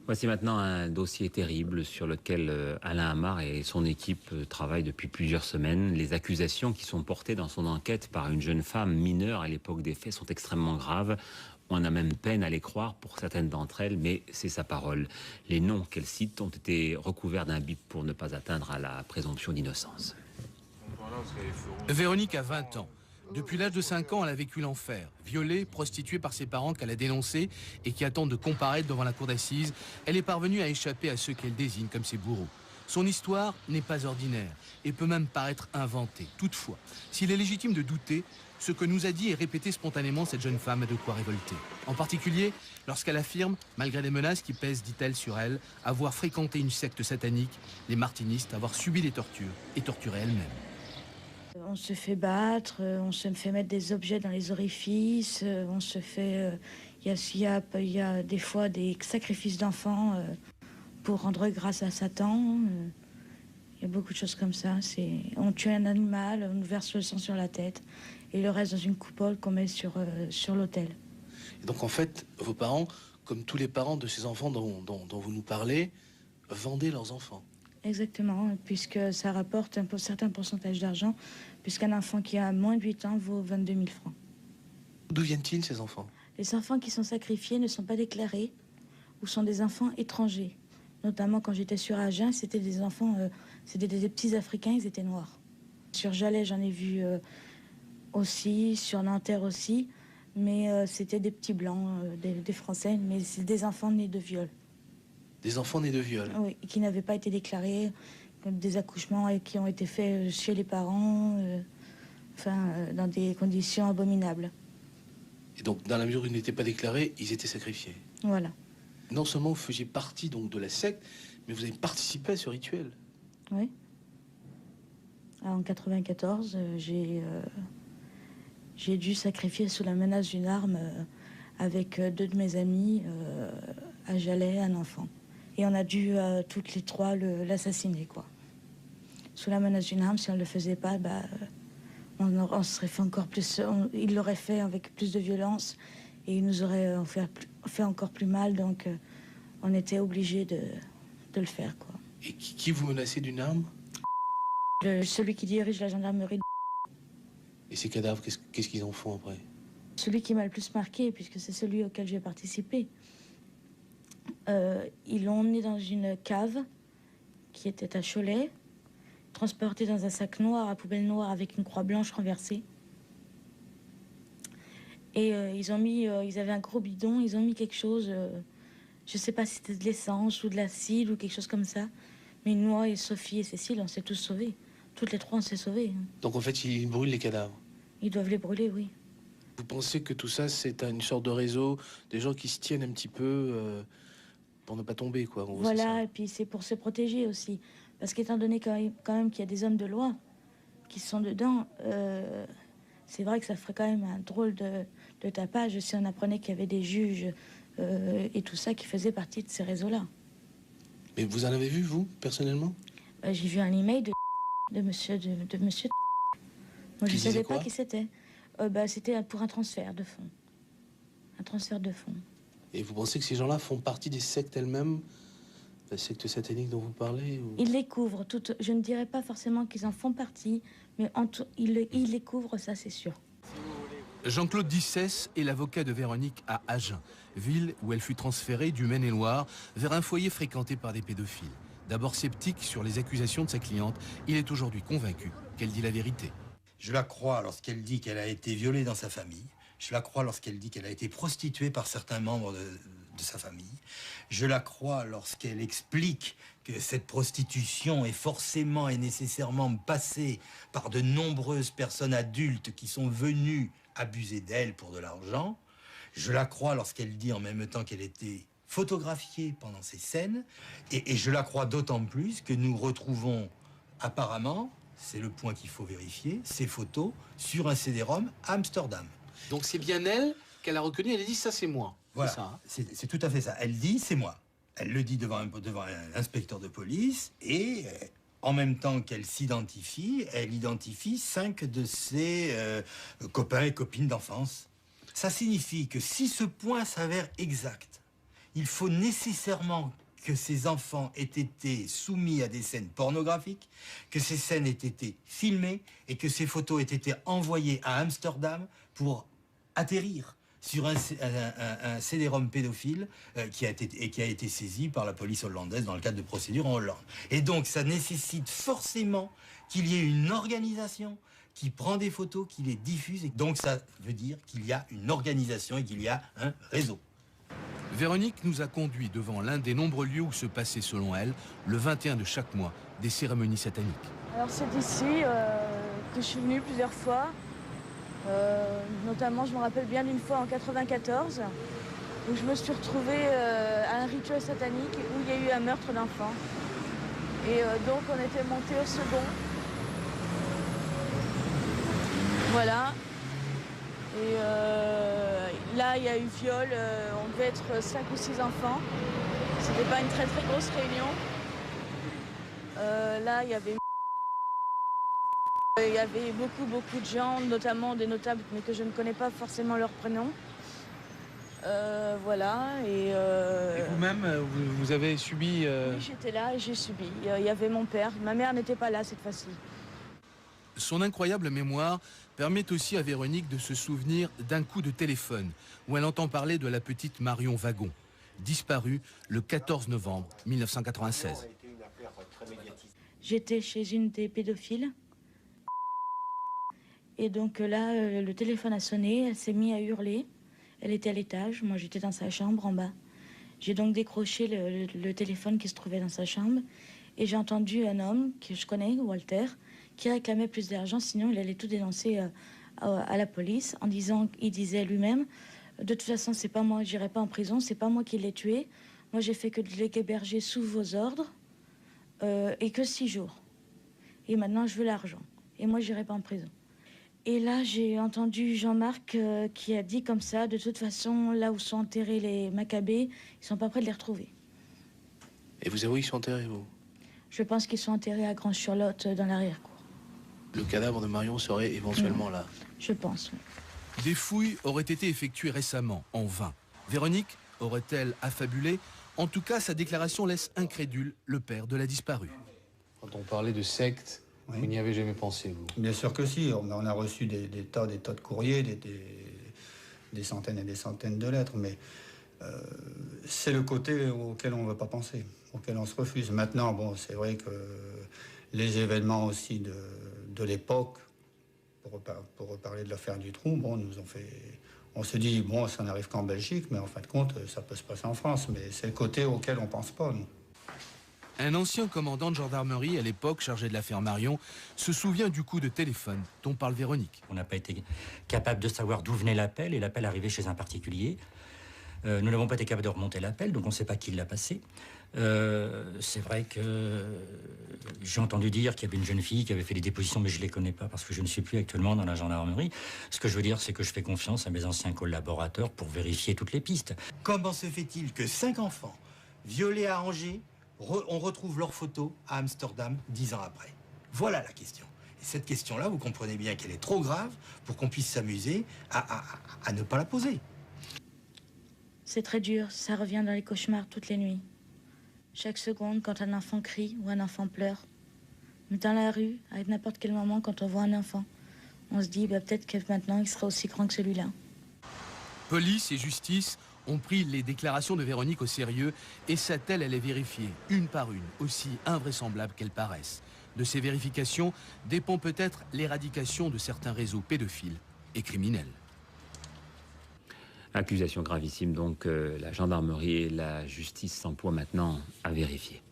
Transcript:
Voici maintenant un dossier terrible sur lequel Alain Amar et son équipe travaillent depuis plusieurs semaines. Les accusations qui sont portées dans son enquête par une jeune femme mineure à l'époque des faits sont extrêmement graves. On a même peine à les croire pour certaines d'entre elles, mais c'est sa parole. Les noms qu'elle cite ont été recouverts d'un bip pour ne pas atteindre à la présomption d'innocence. Véronique a 20 ans. Depuis l'âge de 5 ans, elle a vécu l'enfer. Violée, prostituée par ses parents qu'elle a dénoncés et qui attendent de comparaître devant la cour d'assises, elle est parvenue à échapper à ceux qu'elle désigne comme ses bourreaux. Son histoire n'est pas ordinaire et peut même paraître inventée. Toutefois, s'il est légitime de douter, ce que nous a dit et répété spontanément cette jeune femme a de quoi révolter. En particulier, lorsqu'elle affirme, malgré les menaces qui pèsent, dit-elle, sur elle, avoir fréquenté une secte satanique, les martinistes, avoir subi des tortures et torturé elle-même. On se fait battre, on se fait mettre des objets dans les orifices, on se fait... Il y a des fois des sacrifices d'enfants pour rendre grâce à Satan. Il y a beaucoup de choses comme ça. On tue un animal, on nous verse le sang sur la tête et le reste dans une coupole qu'on met sur l'autel. Et donc en fait, vos parents, comme tous les parents de ces enfants dont vous nous parlez, vendaient leurs enfants. Exactement, puisque ça rapporte un certain pourcentage d'argent, puisqu'un enfant qui a moins de 8 ans vaut 22 000 francs. D'où viennent-ils, ces enfants? Les enfants qui sont sacrifiés ne sont pas déclarés ou sont des enfants étrangers. Notamment quand j'étais sur Agen, c'était des enfants, c'était des petits Africains, ils étaient noirs. Sur Jalais, j'en ai vu aussi, sur Nanterre aussi, mais c'était des petits blancs, des Français, mais c'est des enfants nés de viol. Des enfants nés de viol? Oui, qui n'avaient pas été déclarés, des accouchements et qui ont été faits chez les parents, dans des conditions abominables. Et donc, dans la mesure où ils n'étaient pas déclarés, ils étaient sacrifiés? Voilà. Non seulement vous faisiez partie donc de la secte, mais vous avez participé à ce rituel? Oui. En 94, j'ai dû sacrifier sous la menace d'une arme avec 2 de mes amis à Jalais un enfant. Et on a dû toutes les 3 l'assassiner, quoi. Sous la menace d'une arme, si on ne le faisait pas, on serait fait encore plus. Il l'aurait fait avec plus de violence et il nous aurait fait encore plus mal. Donc, on était obligés de le faire, quoi. Et qui vous menaçait d'une arme? Celui qui dirige la gendarmerie. Et ces cadavres, qu'est-ce qu'ils en font après? Celui qui m'a le plus marqué, puisque c'est celui auquel j'ai participé. Ils l'ont emmené dans une cave qui était à Cholet, transporté dans un sac noir à poubelle noire avec une croix blanche renversée. Et ils avaient un gros bidon, ils ont mis quelque chose, je sais pas si c'était de l'essence ou de l'acide ou quelque chose comme ça. Mais moi et Sophie et Cécile, on s'est tous sauvés. Toutes les 3, on s'est sauvés. Donc en fait, ils brûlent les cadavres? Ils doivent les brûler, oui. Vous pensez que tout ça, c'est une sorte de réseau, des gens qui se tiennent un petit peu pour ne pas tomber, quoi. Voilà, et puis c'est pour se protéger aussi. Parce qu'étant donné quand même qu'il y a des hommes de loi qui sont dedans, c'est vrai que ça ferait quand même un drôle de tapage si on apprenait qu'il y avait des juges et tout ça qui faisaient partie de ces réseaux-là. Mais vous en avez vu, vous, personnellement? J'ai vu un email de monsieur. Moi, je ne savais pas qui c'était. C'était pour un transfert de fonds. Un transfert de fonds. Et vous pensez que ces gens-là font partie des sectes elles-mêmes? La secte satanique dont vous parlez ou... Ils les couvrent toutes. Je ne dirais pas forcément qu'ils en font partie, mais ils les couvrent, ça c'est sûr. Jean-Claude Dissès est l'avocat de Véronique à Agen, ville où elle fut transférée du Maine-et-Loire vers un foyer fréquenté par des pédophiles. D'abord sceptique sur les accusations de sa cliente, il est aujourd'hui convaincu qu'elle dit la vérité. Je la crois lorsqu'elle dit qu'elle a été violée dans sa famille. Je la crois lorsqu'elle dit qu'elle a été prostituée par certains membres de sa famille. Je la crois lorsqu'elle explique que cette prostitution est forcément et nécessairement passée par de nombreuses personnes adultes qui sont venues abuser d'elle pour de l'argent. Je la crois lorsqu'elle dit en même temps qu'elle était photographiée pendant ces scènes. Et je la crois d'autant plus que nous retrouvons apparemment, c'est le point qu'il faut vérifier, ces photos sur un CD-ROM à Amsterdam. Donc c'est bien elle qu'elle a reconnu, elle a dit ça c'est moi. Voilà, c'est tout à fait ça. Elle dit c'est moi. Elle le dit devant un inspecteur de police et en même temps qu'elle s'identifie, elle identifie 5 de ses copains et copines d'enfance. Ça signifie que si ce point s'avère exact, il faut nécessairement que ces enfants aient été soumis à des scènes pornographiques, que ces scènes aient été filmées et que ces photos aient été envoyées à Amsterdam pour atterrir sur un CD-ROM pédophile qui a été saisi par la police hollandaise dans le cadre de procédures en Hollande. Et donc ça nécessite forcément qu'il y ait une organisation qui prend des photos, qui les diffuse. Et donc ça veut dire qu'il y a une organisation et qu'il y a un réseau. Véronique nous a conduits devant l'un des nombreux lieux où se passaient, selon elle, le 21 de chaque mois, des cérémonies sataniques. Alors c'est ici que je suis venue plusieurs fois. Notamment, je me rappelle bien d'une fois en 94, où je me suis retrouvée à un rituel satanique où il y a eu un meurtre d'enfant. Et donc on était monté au second. Voilà. Et là, il y a eu viol, on devait être 5 ou 6 enfants. C'était pas une très très grosse réunion. Là, il y avait beaucoup de gens, notamment des notables, mais que je ne connais pas forcément leur prénom. Voilà. Et vous-même, vous avez subi... Oui, j'étais là et j'ai subi. Il y avait mon père. Ma mère n'était pas là cette fois-ci. Son incroyable mémoire permet aussi à Véronique de se souvenir d'un coup de téléphone où elle entend parler de la petite Marion Wagon, disparue le 14 novembre 1996. J'étais chez une des pédophiles. Et donc là, le téléphone a sonné, elle s'est mise à hurler. Elle était à l'étage, moi j'étais dans sa chambre en bas. J'ai donc décroché le téléphone qui se trouvait dans sa chambre. Et j'ai entendu un homme que je connais, Walter, qui réclamait plus d'argent, sinon il allait tout dénoncer à la police en disant, il disait lui-même, de toute façon c'est pas moi, j'irai pas en prison, c'est pas moi qui l'ai tué. Moi j'ai fait que de l'héberger sous vos ordres et que 6 jours. Et maintenant je veux l'argent. Et moi j'irai pas en prison. Et là j'ai entendu Jean-Marc qui a dit comme ça, de toute façon là où sont enterrés les Maccabées, ils sont pas prêts de les retrouver. Et vous savez où ils sont enterrés, vous? Je pense qu'ils sont enterrés à Grand-Charlotte dans l'arrière-cour. Le cadavre de Marion serait éventuellement là. Je pense, oui. Des fouilles auraient été effectuées récemment, en vain. Véronique aurait-elle affabulé? En tout cas, sa déclaration laisse incrédule le père de la disparue. Quand on parlait de secte, oui. vous n'y avez jamais pensé, vous? Bien sûr que si. On a reçu des tas de courriers, des centaines et des centaines de lettres, mais c'est le côté auquel on ne veut pas penser, auquel on se refuse. Maintenant, bon, c'est vrai que les événements aussi de l'époque, pour reparler de l'affaire du trou, bon, nous ont fait... On se dit, bon, ça n'arrive qu'en Belgique, mais en fin de compte, ça peut se passer en France. Mais c'est le côté auquel on ne pense pas, nous. Un ancien commandant de gendarmerie, à l'époque chargé de l'affaire Marion, se souvient du coup de téléphone dont parle Véronique. On n'a pas été capable de savoir d'où venait l'appel, et l'appel arrivait chez un particulier. Nous n'avons pas été capables de remonter l'appel, donc on ne sait pas qui l'a passé. C'est vrai que j'ai entendu dire qu'il y avait une jeune fille qui avait fait des dépositions, mais je ne les connais pas parce que je ne suis plus actuellement dans la gendarmerie. Ce que je veux dire, c'est que je fais confiance à mes anciens collaborateurs pour vérifier toutes les pistes. Comment se fait-il que 5 enfants violés à Angers, on retrouve leurs photos à Amsterdam 10 ans après? Voilà la question. Et cette question-là, vous comprenez bien qu'elle est trop grave pour qu'on puisse s'amuser à ne pas la poser. C'est très dur, ça revient dans les cauchemars toutes les nuits. Chaque seconde, quand un enfant crie ou un enfant pleure. Mais dans la rue, à n'importe quel moment, quand on voit un enfant, on se dit peut-être que maintenant il sera aussi grand que celui-là. Police et justice ont pris les déclarations de Véronique au sérieux et sa telle, elle est vérifiée, une par une, aussi invraisemblable qu'elles paraissent. De ces vérifications dépend peut-être l'éradication de certains réseaux pédophiles et criminels. Accusation gravissime, donc la gendarmerie et la justice s'emploient maintenant à vérifier.